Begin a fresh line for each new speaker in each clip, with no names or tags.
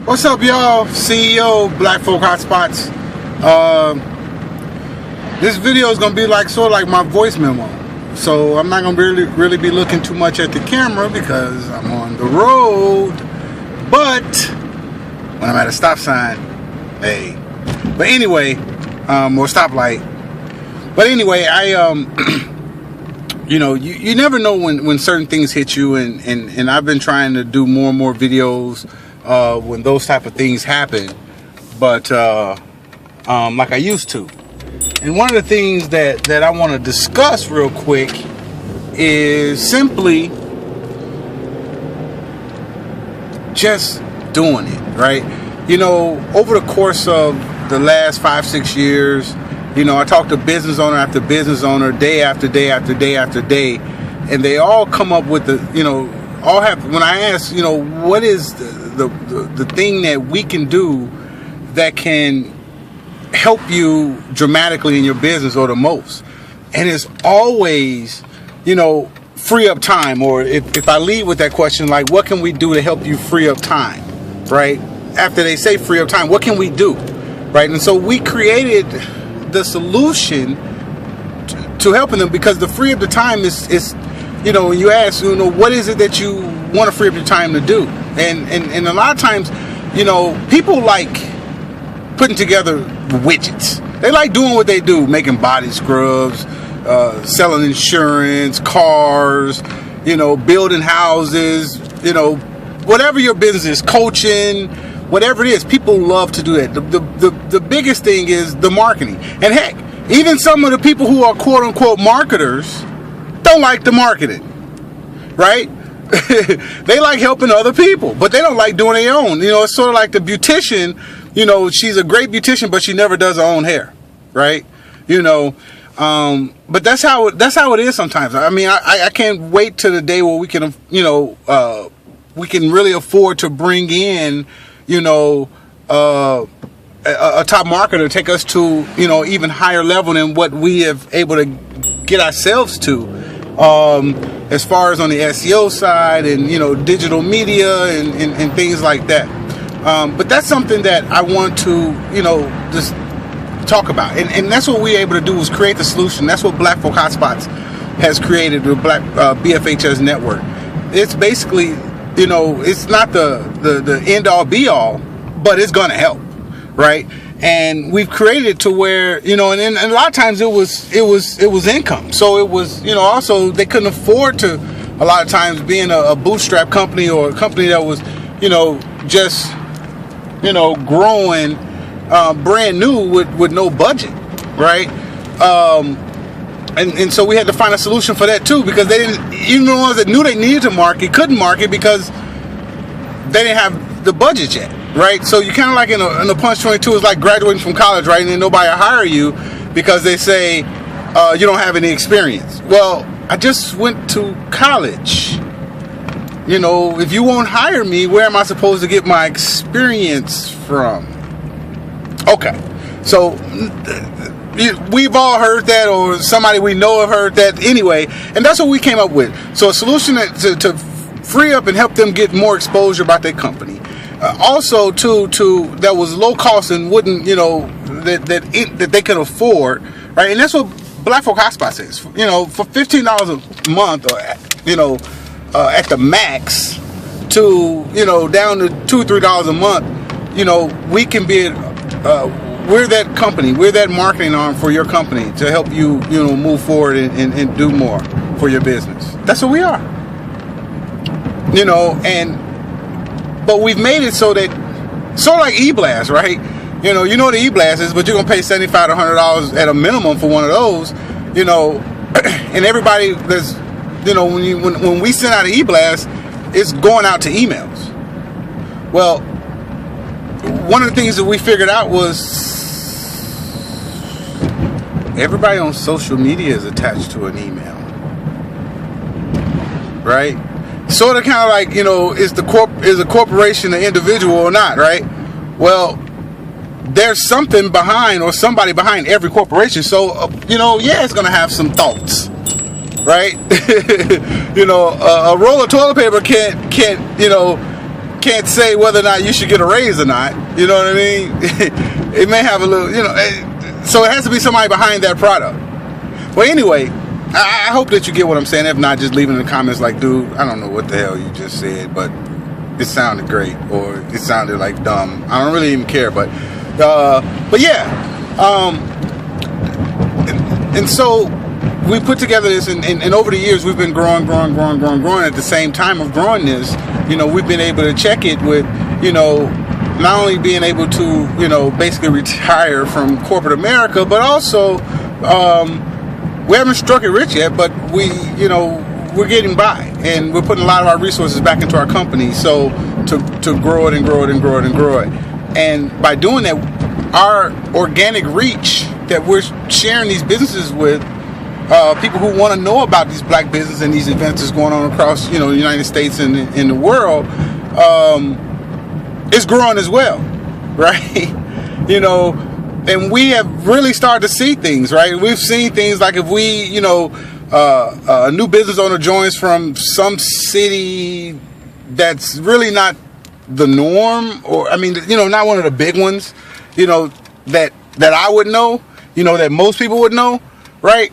What's up, y'all? CEO Black Folk Hotspots. This video is gonna be sort of like my voice memo. So I'm not gonna really be looking too much at the camera because I'm on the road. But when I'm at a stop sign, hey. But anyway, or stoplight. But anyway, you know, you never know when certain things hit you, and I've been trying to do more and more videos when those type of things happen, but like I used to. And one of the things that I want to discuss real quick is simply just doing it, right? You know, over the course of the last 5-6 years, you know, I talk to business owner after business owner, day after day after day after day, and they all come up with the, you know, all have, when I ask, you know, what is the thing that we can do that can help you dramatically in your business or the most, and it's always, you know, free up time. Or if I lead with that question, like, what can we do to help you free up time, right? After they say free up time, what can we do, right? And so we created the solution to helping them, because the free up the time is, you know, when you ask, you know, what is it that you want to free up your time to do? And a lot of times, you know, people like putting together widgets. They like doing what they do, making body scrubs, selling insurance, cars, you know, building houses, you know, whatever your business is, coaching, whatever it is, people love to do that. The biggest thing is the marketing. And heck, even some of the people who are quote unquote marketers don't like the marketing, right? They like helping other people, but they don't like doing their own. You know, it's sort of like the beautician. You know, she's a great beautician, but she never does her own hair, right? You know, but that's how it is sometimes. I mean, I can't wait till the day where we can, you know, we can really afford to bring in, you know, a top marketer, take us to, you know, even higher level than what we have able to get ourselves to, as far as on the SEO side and, you know, digital media and things like that. But that's something that I want to, you know, just talk about. And that's what we're able to do, is create the solution. That's what Black Folk Hotspots has created, the Black BFHS network. It's basically, you know, it's not the end all be all, but it's going to help, right? And we've created it to where, you know, and a lot of times it was income. So it was, you know, also they couldn't afford to, a lot of times, being a bootstrap company or a company that was, you know, just, you know, growing brand new with no budget, right? And so we had to find a solution for that too, because they didn't, even the ones that knew they needed to market couldn't market because they didn't have the budget yet, right? So you kind of like in a Punch 22, it's like graduating from college, right? And then nobody will hire you because they say you don't have any experience. Well, I just went to college. You know, if you won't hire me, where am I supposed to get my experience from? Okay, so we've all heard that, or somebody we know have heard that anyway, and that's what we came up with. So a solution to free up and help them get more exposure about their company. Also, to that was low cost and wouldn't, you know, that they could afford, right? And that's what Black Folk Hotspots is. You know, for $15 a month, or, you know, at the max, to, you know, down to $2-3 a month, you know, we can be, we're that company, we're that marketing arm for your company to help you, you know, move forward and do more for your business. That's what we are. You know, but we've made it so that, sort of like eBlast, right? You know what the eBlast is, but you're gonna pay $75 to $100 at a minimum for one of those, you know, and everybody that's, you know, when we send out an eBlast, it's going out to emails. Well, one of the things that we figured out was everybody on social media is attached to an email, right? Sort of kind of like, you know, is a corporation an individual or not, right? Well, there's something behind, or somebody behind every corporation. So, you know, yeah, it's going to have some thoughts, right? You know, a roll of toilet paper can't can't say whether or not you should get a raise or not. You know what I mean? It may have a little, so it has to be somebody behind that product. Well, anyway, I hope that you get what I'm saying. If not, just leave it in the comments like, dude, I don't know what the hell you just said, but it sounded great, or it sounded like dumb. I don't really even care, but yeah. And so we put together this, and over the years we've been growing. At the same time of growing this, we've been able to check it with, not only being able to, basically retire from corporate America, but also we haven't struck it rich yet, but we're getting by, and we're putting a lot of our resources back into our company, so to grow it and grow it and grow it and grow it. And by doing that, our organic reach that we're sharing these businesses with, people who want to know about these black businesses and these events that's going on across, the United States and in the world, is growing as well, right? And we have really started to see things, right? We've seen things like if we, a new business owner joins from some city that's really not the norm, or not one of the big ones, that I would know, that most people would know, right?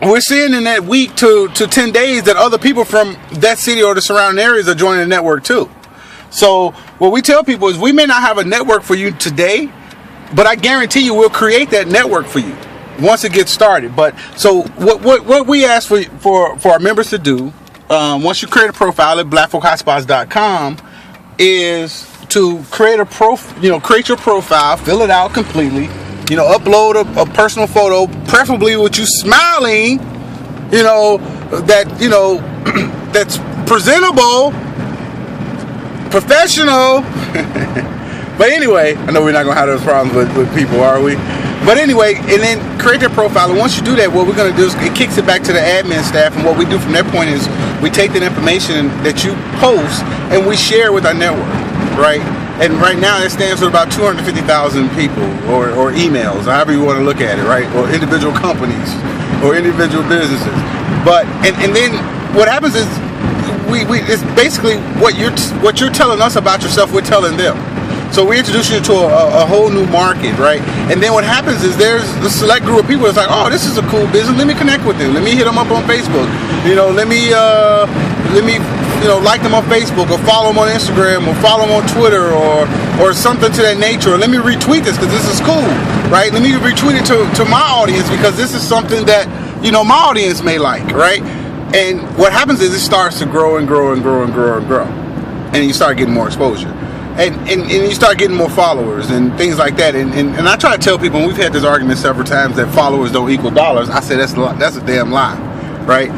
We're seeing in that week to 10 days that other people from that city or the surrounding areas are joining the network too. So what we tell people is, we may not have a network for you today, but I guarantee you we'll create that network for you once it gets started. But so what we ask for our members to do, once you create a profile at blackfolkhotspots.com, is to create create your profile, fill it out completely, upload a personal photo, preferably with you smiling, that's presentable, professional. But anyway, I know we're not going to have those problems with people, are we? But anyway, and then create your profile. And once you do that, what we're going to do is it kicks it back to the admin staff. And what we do from that point is we take that information that you post and we share with our network, right? And right now it stands for about 250,000 people or emails, however you want to look at it, right? Or individual companies or individual businesses. But and then what happens is we it's basically what you're telling us about yourself, we're telling them. So we introduce you to a whole new market, right? And then what happens is there's a select group of people that's like, oh, this is a cool business. Let me connect with them. Let me hit them up on Facebook. Let me like them on Facebook, or follow them on Instagram, or follow them on Twitter, or something to that nature. Or let me retweet this because this is cool, right? Let me retweet it to my audience because this is something that my audience may like, right? And what happens is it starts to grow and grow and grow and grow and grow, and you start getting more exposure. And you start getting more followers and things like that. And I try to tell people, and we've had this argument several times, that followers don't equal dollars. I say that's a damn lie, right?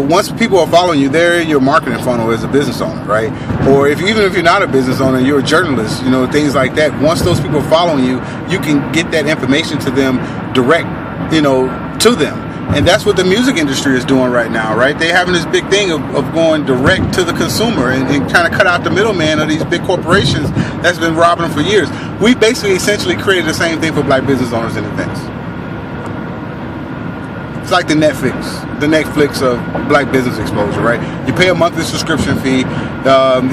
Once people are following you, they're your marketing funnel as a business owner, right? Or even if you're not a business owner, you're a journalist, things like that. Once those people are following you, you can get that information to them direct, to them. And that's what the music industry is doing right now, right? They're having this big thing of going direct to the consumer and kind of cut out the middleman of these big corporations that's been robbing them for years. We basically essentially created the same thing for black business owners and events. It's like the Netflix of black business exposure, right? You pay a monthly subscription fee,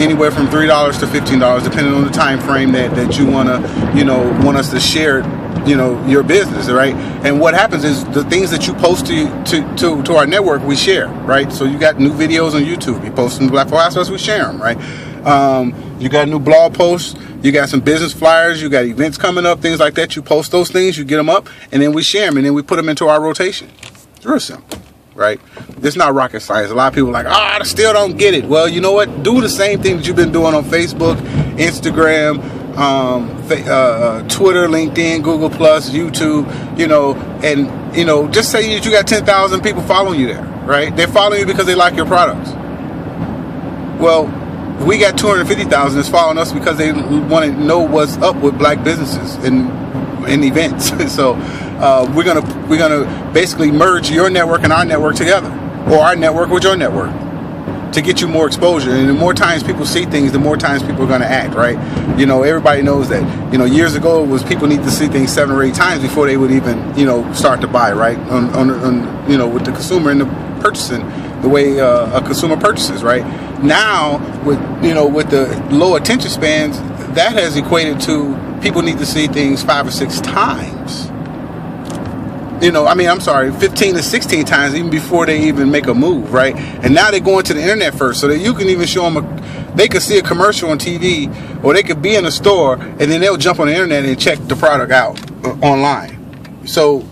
anywhere from $3 to $15, depending on the time frame that you want us to share your business, right? And what happens is the things that you post to our network, we share, right? So you got new videos on YouTube, you post them to Black Folk Hotspots, we share them, right? You got new blog posts, you got some business flyers, you got events coming up, things like that. You post those things, you get them up, and then we share them, and then we put them into our rotation. It's real simple, right? It's not rocket science. A lot of people are like, I still don't get it. Well, you know what? Do the same thing that you've been doing on Facebook, Instagram, Twitter, LinkedIn, Google Plus, YouTube, and just say that you got 10,000 people following you there, right? They're following you because they like your products. Well, we got 250,000 that's following us because they want to know what's up with black businesses and events. So we're gonna basically merge your network and our network together, or our network with your network, to get you more exposure. And the more times people see things, the more times people are going to act, right? Everybody knows that, years ago it was people need to see things 7 or 8 times before they would even, start to buy, right? On with the consumer and the purchasing, the way a consumer purchases, right? now with the low attention spans, that has equated to people need to see things 5 or 6 times. 15 to 16 times even before they even make a move, right? And now they're going to the internet first, so that you can even show them they could see a commercial on TV, or they could be in a store, and then they'll jump on the internet and check the product out online. So,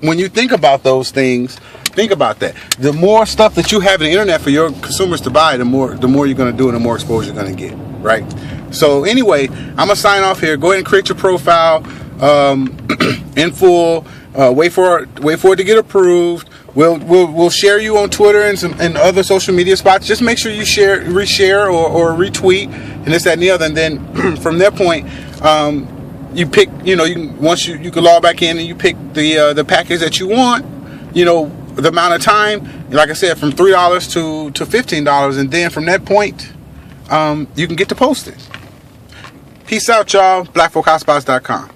when you think about those things, think about that. The more stuff that you have on the internet for your consumers to buy, the more you're going to do and the more exposure you're going to get, right? So anyway, I'm going to sign off here. Go ahead and create your profile in full. Wait for it to get approved. We'll share you on Twitter and other social media spots. Just make sure you reshare or retweet and this, that, and the other. And then from that point, you pick. You can log back in and you pick the package that you want. The amount of time, like I said, from $3 to $15, and then from that point, you can get to posting. Peace out, y'all. BlackFolkHotspots.com.